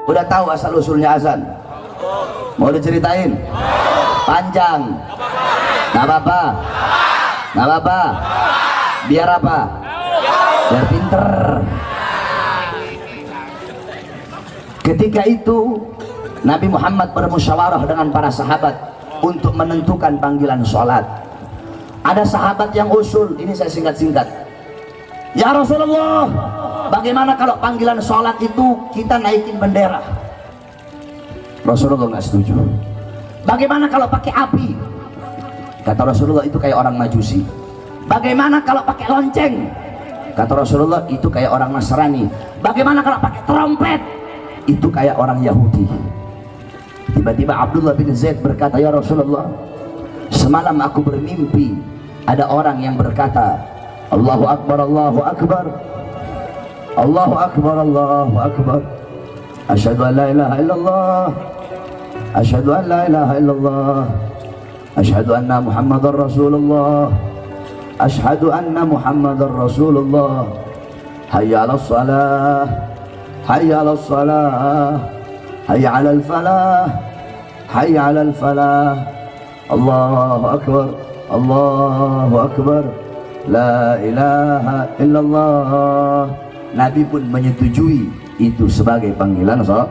Udah tahu asal usulnya azan? Mau diceritain? Panjang. Nggak apa-apa. Nggak apa-apa. Biar apa? Biar pinter. Ketika itu Nabi Muhammad bermusyawarah dengan para sahabat untuk menentukan panggilan sholat. Ada sahabat yang usul, ini saya singkat-singkat. Ya Rasulullah, bagaimana kalau panggilan sholat itu kita naikin bendera? Rasulullah nggak setuju. Bagaimana kalau pakai api? Kata Rasulullah, itu kayak orang Majusi. Bagaimana kalau pakai lonceng? Kata Rasulullah, itu kayak orang Nasrani. Bagaimana kalau pakai trompet? Itu kayak orang Yahudi. Tiba-tiba Abdullah bin Zaid berkata, ya Rasulullah, semalam aku bermimpi ada orang yang berkata, Allahu Akbar, Allahu Akbar, Allahu Akbar, Allahu Akbar, asyhadu an la ilaha illallah, asyhadu an la ilaha illallah, asyhadu anna Muhammadar Rasulullah, asyhadu anna Muhammadar Rasulullah, hayya 'alas salah, hayya 'alas salah, hayya 'alal falah, hayya 'alal falah, Allahu Akbar, Allahu Akbar, la ilaha illallah. Nabi pun menyetujui itu sebagai panggilan sholat,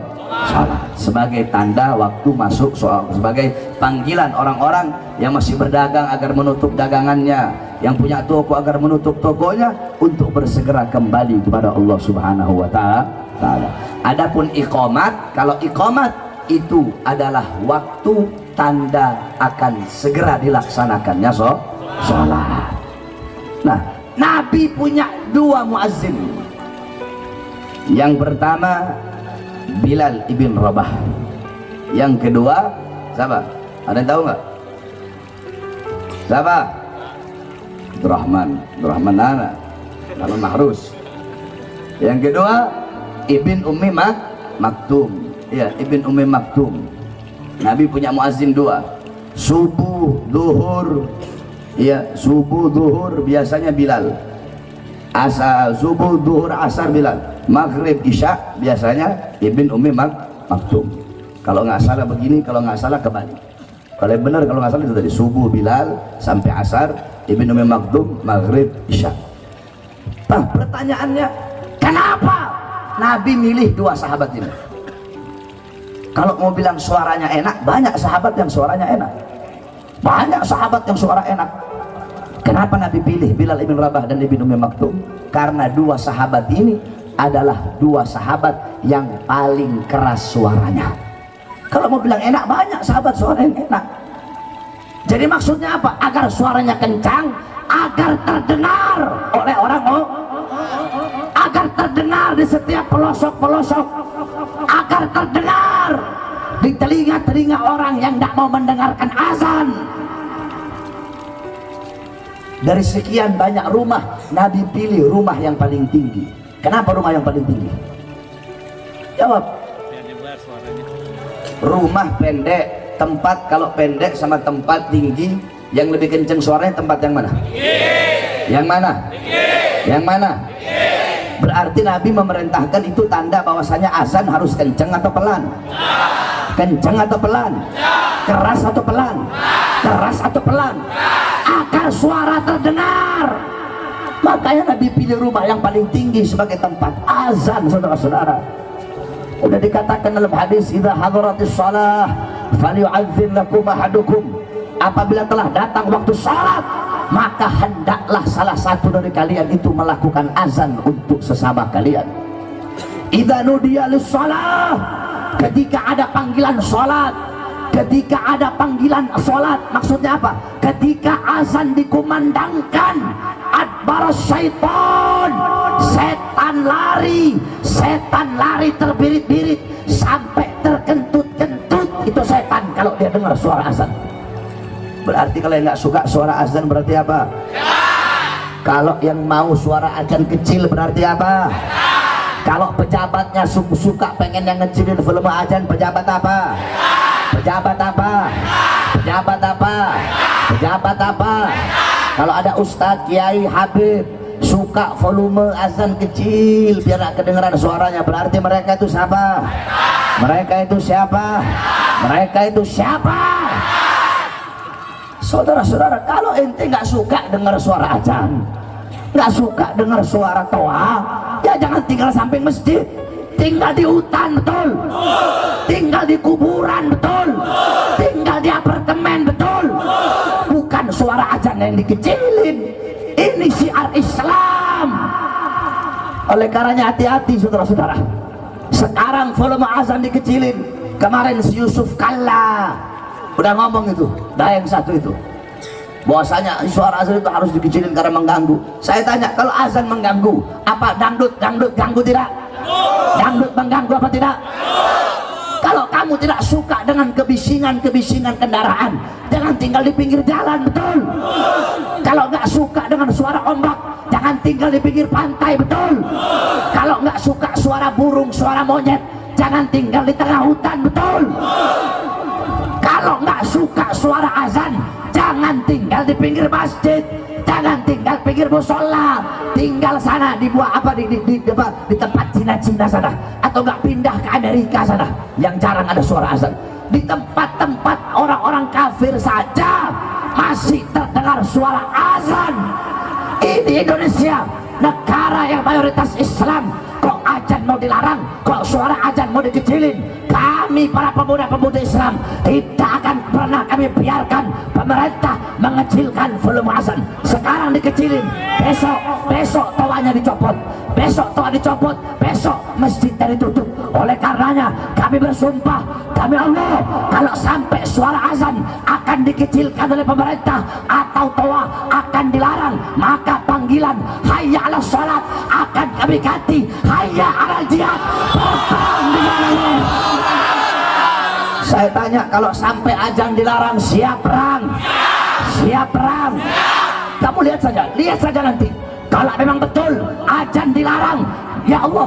sebagai tanda waktu masuk sholat, sebagai panggilan orang-orang yang masih berdagang agar menutup dagangannya, yang punya toko agar menutup tokonya, untuk bersegera kembali kepada Allah Subhanahu wa ta'ala. Adapun iqamat, kalau iqamat itu adalah waktu tanda akan segera dilaksanakannya sholat. Nah, Nabi punya dua muazzin. Yang pertama Bilal ibn Rabah, yang kedua siapa? Ada yang tahu nggak? Siapa? Abdurrahman Nana, nama Mahrus. Yang kedua Ibn Ummi Maktum. Ya, Ibn Ummi Maktum. Nabi punya muazzin dua, subuh, duhur. Ya, subuh, duhur biasanya Bilal. Asar, subuh, duhur, asar Bilal. Maghrib, isya biasanya Ibn Ummi Maktum. Kalau nggak salah begini, kalau nggak salah kembali. Kalau yang benar, kalau nggak salah itu tadi subuh Bilal sampai asar, Ibn Ummi Maktum, maghrib, isya. Nah, pertanyaannya, kenapa Nabi milih dua sahabat ini? Kalau mau bilang suaranya enak, banyak sahabat yang suaranya enak. Banyak sahabat yang suara enak. Kenapa Nabi pilih Bilal ibn Rabah dan Ibn Ummi Maktum? Karena dua sahabat ini adalah dua sahabat yang paling keras suaranya. Kalau mau bilang enak, banyak sahabat suara yang enak. Jadi maksudnya apa? Agar suaranya kencang, agar terdengar oleh orang, agar terdengar di setiap pelosok-pelosok, agar terdengar di telinga-telinga orang yang tidak mau mendengarkan azan. Dari sekian banyak rumah, Nabi pilih rumah yang paling tinggi. Kenapa rumah yang paling tinggi? Jawab. Rumah pendek, tempat kalau pendek sama tempat tinggi, yang lebih kenceng suaranya tempat yang mana? Yang mana? Yang mana? Berarti Nabi memerintahkan itu tanda bahwasanya azan harus kenceng atau pelan? Kenceng atau pelan? Keras atau pelan? Keras atau pelan? Agar suara terdengar. Makanya Nabi pilih rumah yang paling tinggi sebagai tempat azan, saudara-saudara. Udah dikatakan dalam hadis, idza hadaratis shalah falyu'adzin lakum ahadukum. Apabila telah datang waktu salat, maka hendaklah salah satu dari kalian itu melakukan azan untuk sesama kalian. Idza nudiya lis-shalah, ketika ada panggilan salat, ketika ada panggilan salat, maksudnya apa? Ketika azan dikumandangkan, adbaras syaitan, setan lari terbirit-birit sampai terkentut-kentut. Itu setan kalau dia dengar suara azan. Berarti kalau yang nggak suka suara azan berarti apa? Kalau yang mau suara azan kecil berarti apa? Kalau pejabatnya suka pengen yang ngecilin volume azan, pejabat apa? Pejabat apa? Pejabat apa? Pejabat apa? Kalau ada ustadz, kiai, habib suka volume azan kecil biar gak kedengeran suaranya, berarti mereka itu siapa? Mereka itu siapa? Mereka itu siapa? Saudara-saudara, kalau ente nggak suka dengar suara azan, nggak suka dengar suara toa, ya jangan tinggal samping masjid. Tinggal di hutan, betul. Tinggal di kuburan, betul. Tinggal di apartemen, betul. Bukan suara azan yang dikecilin. Ini syiar Islam. Oleh karenanya hati-hati saudara-saudara. Sekarang volume azan dikecilin. Kemarin si Yusuf Kalla udah ngomong itu, Daeng satu itu, bahwasanya suara azan itu harus dikecilin karena mengganggu. Saya tanya, kalau azan mengganggu, apa dangdut ganggu tidak? Dangdut mengganggu apa tidak? Kalau kamu tidak suka dengan kebisingan kendaraan, jangan tinggal di pinggir jalan, betul. Kalau nggak suka dengan suara ombak, jangan tinggal di pinggir pantai, betul. Kalau nggak suka suara burung, suara monyet, jangan tinggal di tengah hutan, betul. Kalau nggak suka suara azan, jangan tinggal di pinggir masjid, jangan tinggal pinggir musola, tinggal sana di buah apa di tempat Cina sana, atau nggak pindah ke Amerika sana yang jarang ada suara azan. Di tempat-tempat orang-orang kafir saja masih terdengar suara azan. Ini Indonesia, negara yang mayoritas Islam, kok azan mau dilarang, kok suara azan mau dikecilin. Kami para pemuda-pemudi Islam tidak akan pernah kami biarkan pemerintah mengecilkan volume azan. Sekarang dikecilin, besok toanya dicopot, besok toa dicopot, besok masjidnya ditutup. Oleh karenanya kami bersumpah demi Allah, kalau sampai suara azan akan dikecilkan oleh pemerintah atau toa akan dilarang, maka panggilan hayya 'alas shalat akan kami ganti hayya 'alal jihad, berperang di jalan Allah. Saya tanya, kalau sampai azan dilarang, siap perang? Siap perang? Kamu lihat saja nanti. Kalau memang betul azan dilarang, ya Allah,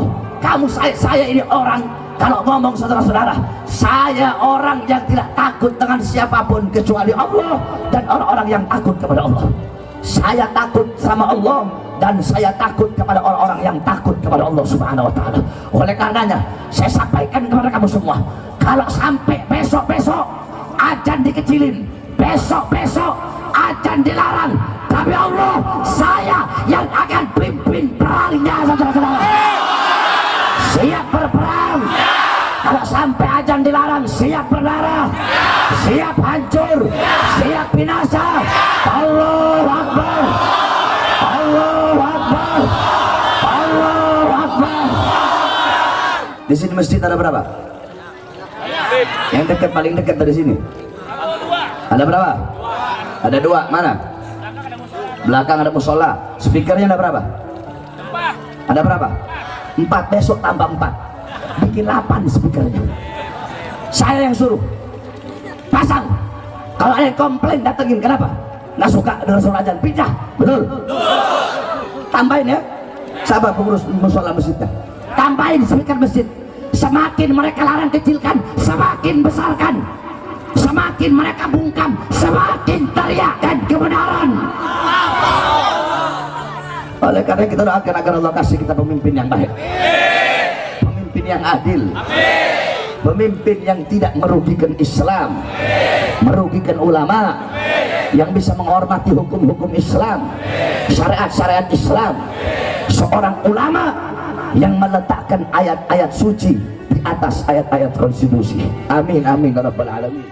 saya ini orang, kalau ngomong saudara-saudara, saya orang yang tidak takut dengan siapapun kecuali Allah dan orang-orang yang takut kepada Allah. Saya takut sama Allah dan saya takut kepada orang-orang yang takut kepada Allah Subhanahu wa Ta'ala. Oleh karenanya saya sampaikan kepada kamu semua, kalau sampai besok-besok azan dikecilin, besok-besok azan dilarang, tapi Allah, saya yang akan pimpin perangnya, saudara-saudara. Siap berperang. Kalau sampai azan dilarang, siap berdarah, siap hancur, siap binasa. Allahu Akbar, Allahu Akbar, Allahu Akbar. Di sini masjid ada berapa? Yang dekat, paling dekat dari sini ada berapa? Ada dua. Mana? Belakang ada musola. Speakernya ada berapa? Ada berapa? 4. Besok tambah 4, bikin 8 speakernya. Saya yang suruh pasang. Kalau ada yang komplain, datengin. Kenapa? Nggak suka dengan suara azan, pindah. Betul? Tambahin ya, sabar pengurus musola masjidnya, tambahin speaker masjid. Semakin mereka larang kecilkan, semakin besarkan. Semakin mereka bungkam, semakin teriakkan kebenaran. Oleh karena kita doakan agar Allah kasih kita pemimpin yang baik, pemimpin yang adil, pemimpin yang tidak merugikan Islam, merugikan ulama, yang bisa menghormati hukum-hukum Islam, syariat-syariat Islam. Seorang ulama yang meletakkan ayat-ayat suci di atas ayat-ayat konstitusi. Amin amin ya rabbal alamin.